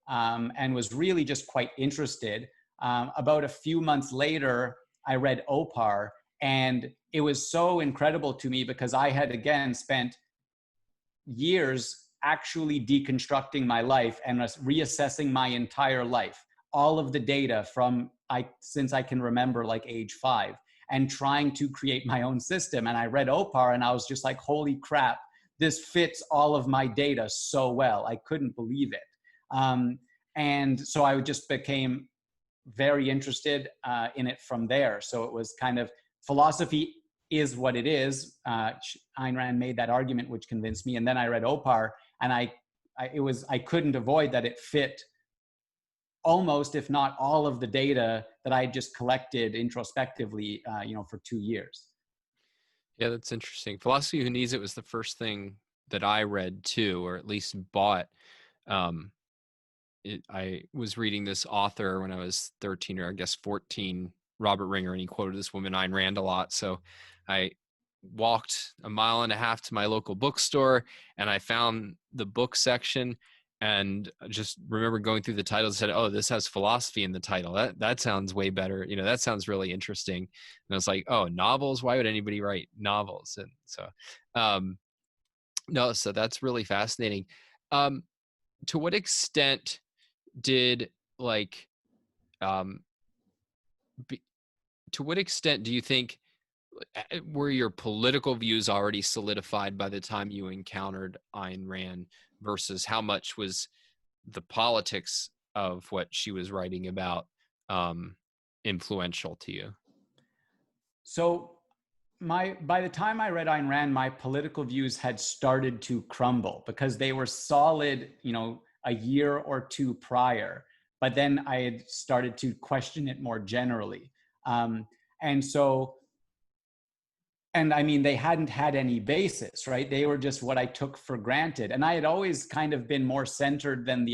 and was really just quite interested. About a few months later, I read Opar, and it was so incredible to me because I had, again, spent years actually deconstructing my life and reassessing my entire life, all of the data from since I can remember, like age 5, and trying to create my own system. And I read Opar and I was just like, holy crap, this fits all of my data so well. I couldn't believe it. And so I just became very interested in it from there. So it was kind of, philosophy is what it is. Ayn Rand made that argument, which convinced me. And then I read Opar, and I couldn't avoid that it fit almost, if not all, of the data that I just collected introspectively, for 2 years. Yeah, that's interesting. Philosophy Who Needs It was the first thing that I read too, or at least bought. I was reading this author when I was 13 or I guess 14, Robert Ringer, and he quoted this woman, Ayn Rand, a lot. So I walked a mile and a half to my local bookstore and I found the book section and just remember going through the title and said, oh, this has philosophy in the title. That sounds way better. That sounds really interesting. And I was like, oh, novels? Why would anybody write novels? And so, no, so that's really fascinating. To what extent did to what extent do you think were your political views already solidified by the time you encountered Ayn Rand versus how much was the politics of what she was writing about influential to you? So by the time I read Ayn Rand, my political views had started to crumble because they were solid, a year or two prior. But then I had started to question it more generally. And I mean, they hadn't had any basis, right? They were just what I took for granted. And I had always kind of been more centered than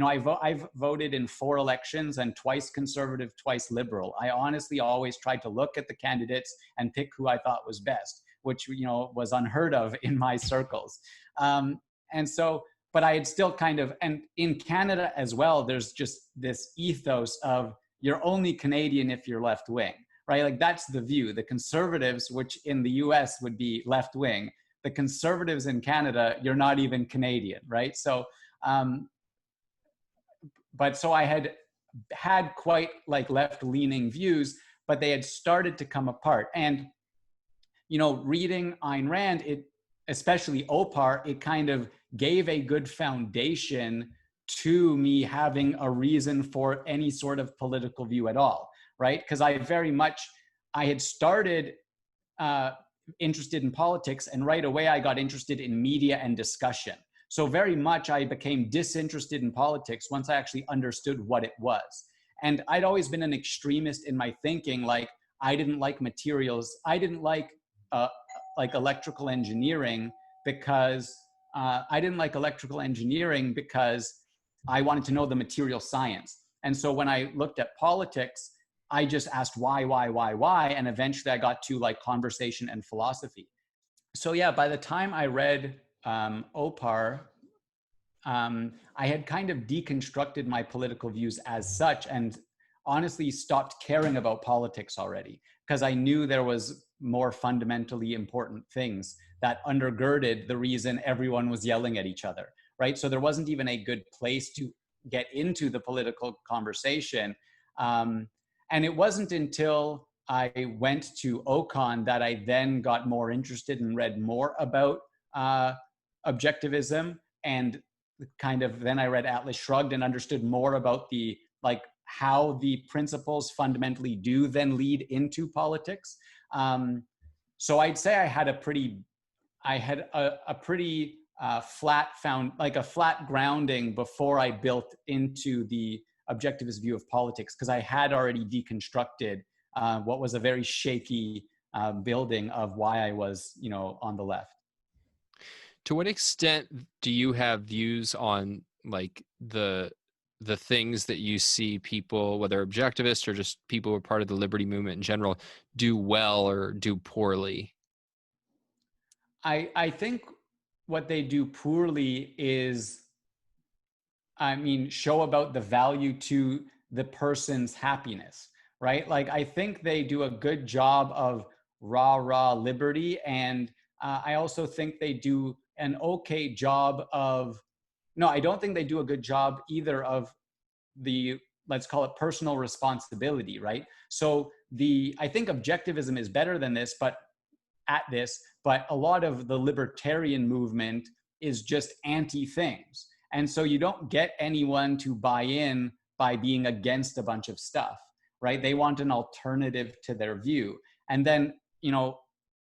I've voted in 4 elections and twice conservative, twice liberal. I honestly always tried to look at the candidates and pick who I thought was best, which, was unheard of in my circles. But I had still and in Canada as well, there's just this ethos of you're only Canadian if you're left wing, right? Like that's the view. The conservatives, which in the US would be left wing, the conservatives in Canada, you're not even Canadian, right? So, so I had quite left-leaning views, but they had started to come apart. And, reading Ayn Rand, especially Opar, it kind of gave a good foundation to me having a reason for any sort of political view at all, right? Because I had started interested in politics, and right away I got interested in media and discussion. So very much I became disinterested in politics once I actually understood what it was. And I'd always been an extremist in my thinking. I didn't like materials. I didn't like electrical engineering because I wanted to know the material science. And so when I looked at politics, I just asked why, and eventually I got to conversation and philosophy. So yeah, by the time I read Opar, I had kind of deconstructed my political views as such, and honestly stopped caring about politics already, because I knew there was more fundamentally important things that undergirded the reason everyone was yelling at each other, right? So there wasn't even a good place to get into the political conversation. And it wasn't until I went to Ocon that I then got more interested and read more about objectivism, and then I read Atlas Shrugged and understood more about the how the principles fundamentally do then lead into politics. So I'd say I had a pretty flat flat grounding before I built into the objectivist view of politics, because I had already deconstructed what was a very shaky building of why I was, on the left. To what extent do you have views on the things that you see people, whether objectivists or just people who are part of the liberty movement in general, do well or do poorly? I think what they do poorly is show about the value to the person's happiness, right? Like, I think they do a good job of rah liberty. And I also think they do an okay job of, no, I don't think they do a good job either of the, let's call it personal responsibility, right? So I think objectivism is better than this, but a lot of the libertarian movement is just anti things. And so you don't get anyone to buy in by being against a bunch of stuff, right? They want an alternative to their view. And then,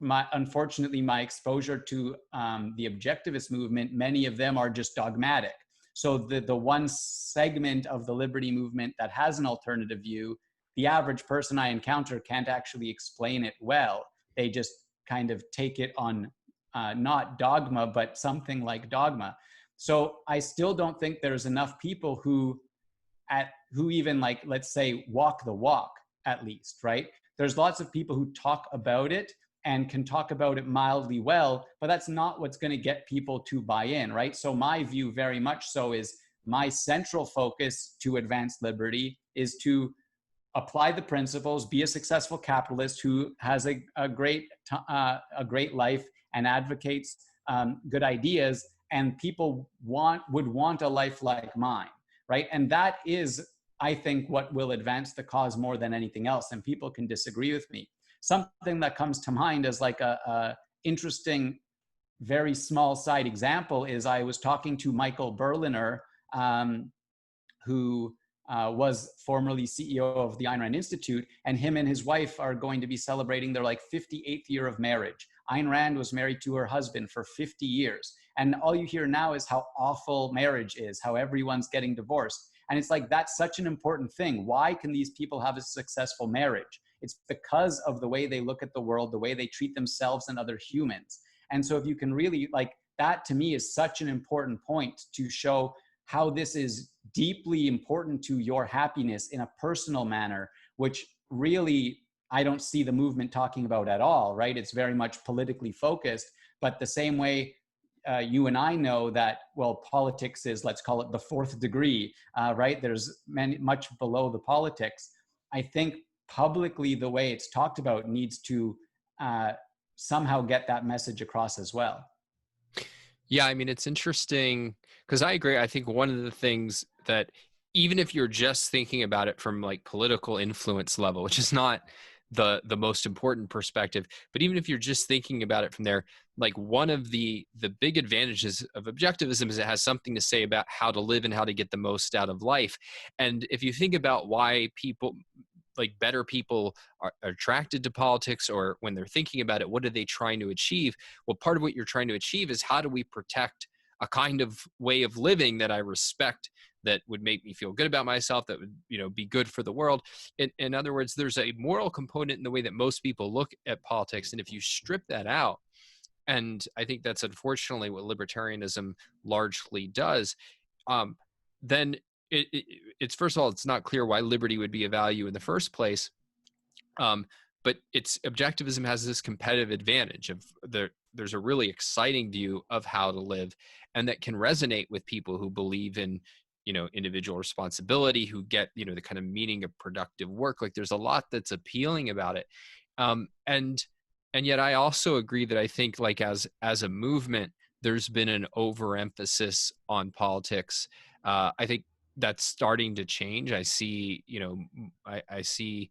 unfortunately, my exposure to the objectivist movement, many of them are just dogmatic. So the one segment of the liberty movement that has an alternative view, the average person I encounter can't actually explain it well. They just kind of take it on not dogma, but something like dogma. So I still don't think there's enough people who even, like, let's say, walk the walk, at least, right? There's lots of people who talk about it and can talk about it mildly well, but that's not what's going to get people to buy in, right? So my view very much so is my central focus to advance liberty is to apply the principles, be a successful capitalist who has a great life and advocates good ideas, and people would want a life like mine, right? And that is, I think, what will advance the cause more than anything else. And people can disagree with me. Something that comes to mind as like a interesting, very small side example is I was talking to Michael Berliner, who was formerly CEO of the Ayn Rand Institute, and him and his wife are going to be celebrating their 58th year of marriage. Ayn Rand was married to her husband for 50 years. And all you hear now is how awful marriage is, how everyone's getting divorced. And it's like, that's such an important thing. Why can these people have a successful marriage? It's because of the way they look at the world, the way they treat themselves and other humans. And so if you can really, that to me is such an important point to show how this is deeply important to your happiness in a personal manner, which really I don't see the movement talking about at all, right? It's very much politically focused, but the same way you and I know that, well, politics is, let's call it the fourth degree, right? There's much below the politics. I think publicly the way it's talked about needs to somehow get that message across as well. Yeah, I mean, it's interesting because I agree. I think one of the things that, even if you're just thinking about it from political influence level, which is not the most important perspective, but even if you're just thinking about it from there, one of the big advantages of objectivism is it has something to say about how to live and how to get the most out of life. And if you think about why people, better people, are attracted to politics, or when they're thinking about it, what are they trying to achieve? Well, part of what you're trying to achieve is, how do we protect a kind of way of living that I respect, that would make me feel good about myself, that would, be good for the world. In other words, there's a moral component in the way that most people look at politics. And if you strip that out, and I think that's unfortunately what libertarianism largely does, then it's, first of all, it's not clear why liberty would be a value in the first place. But objectivism has this competitive advantage of there's a really exciting view of how to live, and that can resonate with people who believe in, individual responsibility, who get, the kind of meaning of productive work. There's a lot that's appealing about it. And yet I also agree that I think as a movement, there's been an overemphasis on politics. I think that's starting to change. I see, I see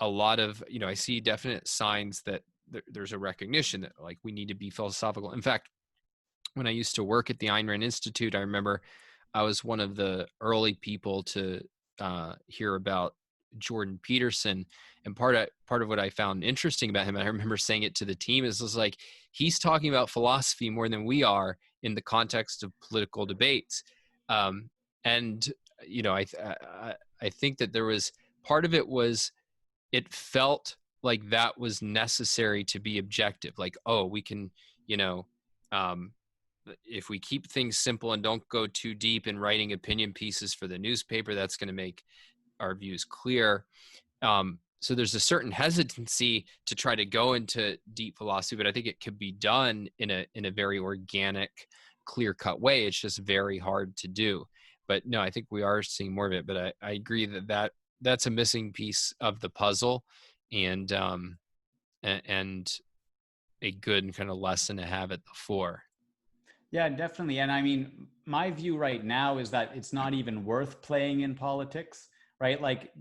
a lot of, I see definite signs that there's a recognition that we need to be philosophical. In fact, when I used to work at the Ayn Rand Institute, I remember I was one of the early people to hear about Jordan Peterson. And part of what I found interesting about him, and I remember saying it to the team, is he's talking about philosophy more than we are in the context of political debates. And I think that there was part of it was, it felt like that was necessary to be objective. We can, if we keep things simple and don't go too deep in writing opinion pieces for the newspaper, that's going to make our views clear. So there's a certain hesitancy to try to go into deep philosophy, but I think it could be done in a very organic, clear-cut way. It's just very hard to do. But no, I think we are seeing more of it. But I agree that's a missing piece of the puzzle, and a good kind of lesson to have at the fore. Yeah, definitely. And I mean, my view right now is that it's not even worth playing in politics, right? Like,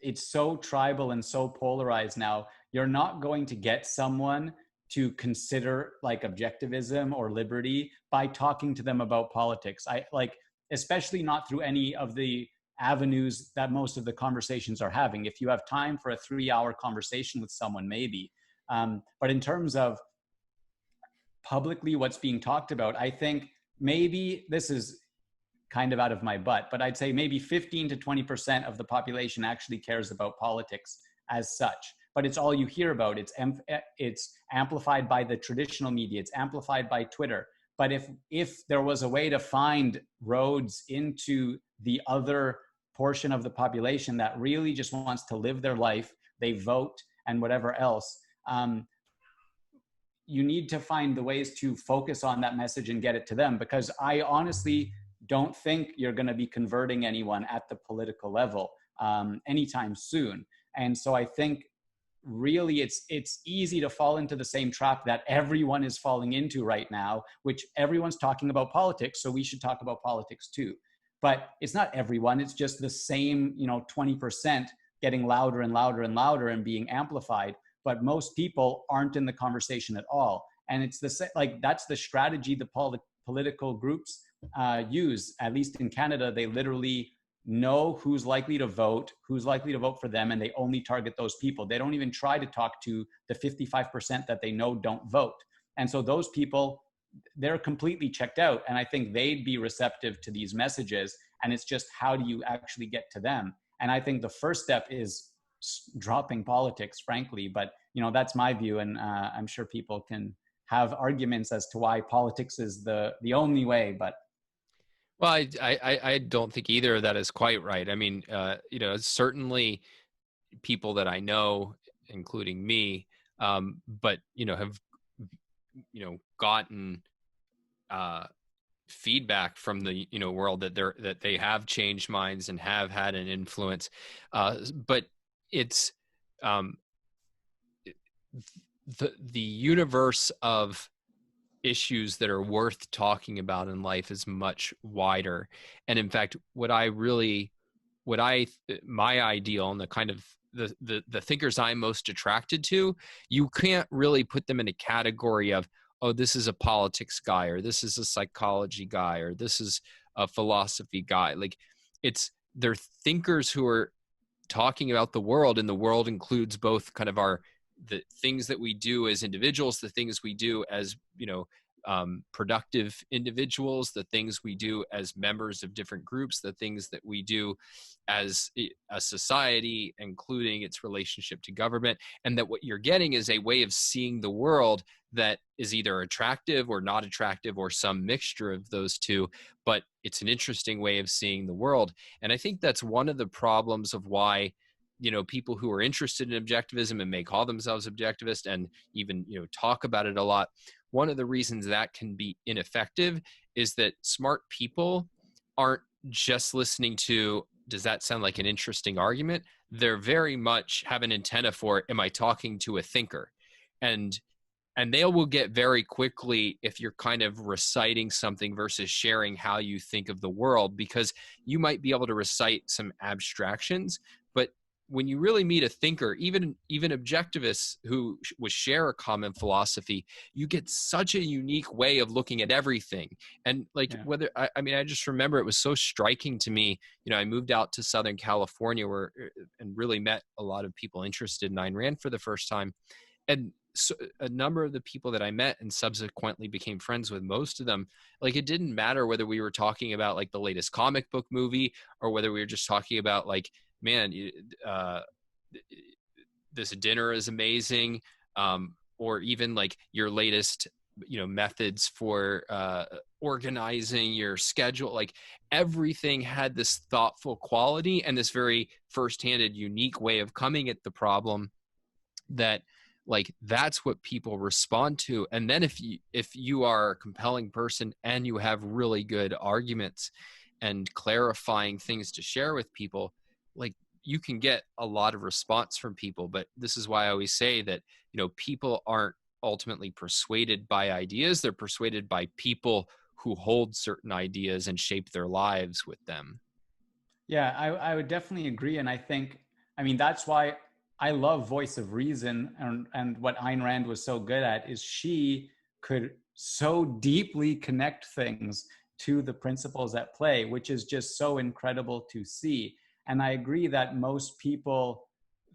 it's so tribal and so polarized now. You're not going to get someone to consider like objectivism or liberty by talking to them about politics. I like, especially not through any of the avenues that most of the conversations are having. If you have time for a 3-hour conversation with someone, maybe. But in terms of publicly what's being talked about, I think maybe this is kind of out of my butt, but I'd say maybe 15 to 20% of the population actually cares about politics as such. But it's all you hear about. It's amplified by the traditional media. It's amplified by Twitter. But if there was a way to find roads into the other portion of the population that really just wants to live their life, they vote and whatever else, you need to find the ways to focus on that message and get it to them. Because I honestly don't think you're going to be converting anyone at the political level anytime soon. And so I think really it's easy to fall into the same trap that everyone is falling into right now, which everyone's talking about politics, so we should talk about politics too. But it's not everyone, it's just the same, 20% getting louder and louder and louder and being amplified. But most people aren't in the conversation at all. And it's that's the strategy the political groups use. At least in Canada, they literally know who's likely to vote for them, and they only target those people. They don't even try to talk to the 55% that they know don't vote. And so those people, they're completely checked out. And I think they'd be receptive to these messages. And it's just, how do you actually get to them? And I think the first step is dropping politics, frankly. But, that's my view. And I'm sure people can have arguments as to why politics is the only way. But well, I don't think either of that is quite right. I mean, certainly people that I know, including me, but have gotten feedback from the world that they have changed minds and have had an influence, but it's the universe of issues that are worth talking about in life is much wider. And in fact, my ideal and the kind of the thinkers I'm most attracted to, you can't really put them in a category of, oh, this is a politics guy, or this is a psychology guy, or this is a philosophy guy. Like, they're thinkers who are talking about the world, and the world includes both kind of the things that we do as individuals, the things we do as, productive individuals, the things we do as members of different groups, the things that we do as a society, including its relationship to government. And that what you're getting is a way of seeing the world that is either attractive or not attractive, or some mixture of those two, but it's an interesting way of seeing the world. And I think that's one of the problems of why people who are interested in objectivism and may call themselves objectivist and even talk about it a lot, one of the reasons that can be ineffective is that smart people aren't just listening to, does that sound like an interesting argument? They're very much have an antenna for, am I talking to a thinker? And they will get very quickly if you're kind of reciting something versus sharing how you think of the world, because you might be able to recite some abstractions, but when you really meet a thinker, even objectivists who share a common philosophy, you get such a unique way of looking at everything. And like, I just remember it was so striking to me. I moved out to Southern California and really met a lot of people interested in Ayn Rand for the first time. And so a number of the people that I met and subsequently became friends with, most of them, like, it didn't matter whether we were talking about like the latest comic book movie, or whether we were just talking about like, man, this dinner is amazing, or even like your latest methods for organizing your schedule. Like, everything had this thoughtful quality and this very first-handed, unique way of coming at the problem that like that's what people respond to. And then if you are a compelling person and you have really good arguments and clarifying things to share with people, like you can get a lot of response from people. But this is why I always say that, people aren't ultimately persuaded by ideas. They're persuaded by people who hold certain ideas and shape their lives with them. Yeah, I would definitely agree. And I mean, that's why I love Voice of Reason. And what Ayn Rand was so good at is she could so deeply connect things to the principles at play, which is just so incredible to see. And I agree that most people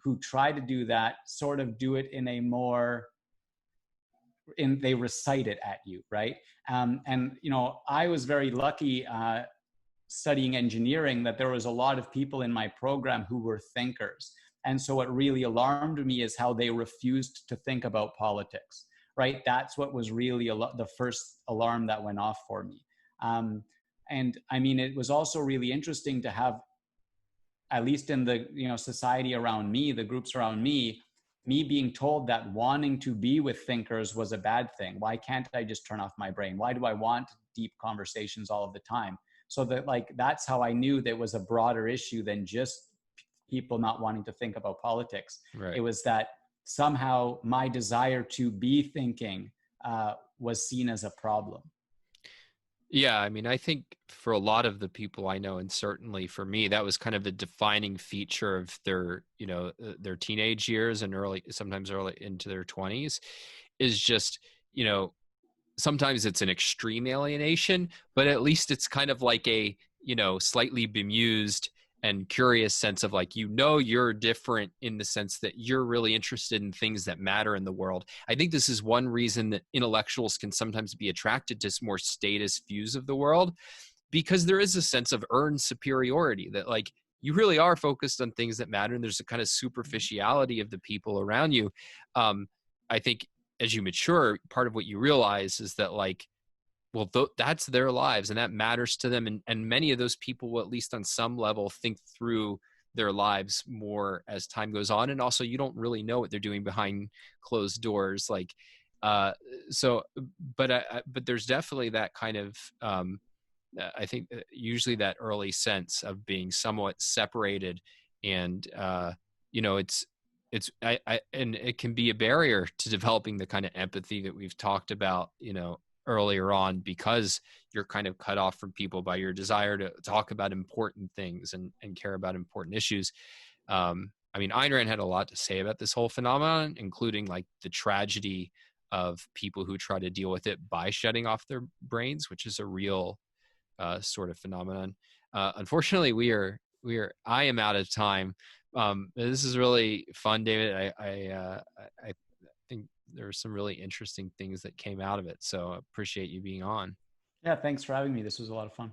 who try to do that sort of do it in a more, they recite it at you, right? And I was very lucky studying engineering that there was a lot of people in my program who were thinkers. And so what really alarmed me is how they refused to think about politics, right? That's what was really the first alarm that went off for me. And I mean, it was also really interesting to have, at least in the society around me, the groups around me being told that wanting to be with thinkers was a bad thing. Why can't I just turn off my brain? Why do I want deep conversations all of the time? So that, like, that's how I knew there was a broader issue than just people not wanting to think about politics. Right. It was that somehow my desire to be thinking was seen as a problem. Yeah, I mean, I think for a lot of the people I know, and certainly for me, that was kind of a defining feature of their teenage years and sometimes early into their 20s, is just, sometimes it's an extreme alienation, but at least it's kind of like a, slightly bemused and curious sense of like, you're different in the sense that you're really interested in things that matter in the world. I think this is one reason that intellectuals can sometimes be attracted to more statist views of the world, because there is a sense of earned superiority that like you really are focused on things that matter. And there's a kind of superficiality of the people around you. I think as you mature, part of what you realize is that like, well, that's their lives and that matters to them. And many of those people will, at least on some level, think through their lives more as time goes on. And also you don't really know what they're doing behind closed doors. Like, but there's definitely that kind of, I think usually that early sense of being somewhat separated, and, and it can be a barrier to developing the kind of empathy that we've talked about, earlier on, because you're kind of cut off from people by your desire to talk about important things and care about important issues. I mean, Ayn Rand had a lot to say about this whole phenomenon, including like the tragedy of people who try to deal with it by shutting off their brains, which is a real sort of phenomenon. Unfortunately, I am out of time. This is really fun, David. I think there are some really interesting things that came out of it. So I appreciate you being on. Yeah, thanks for having me. This was a lot of fun.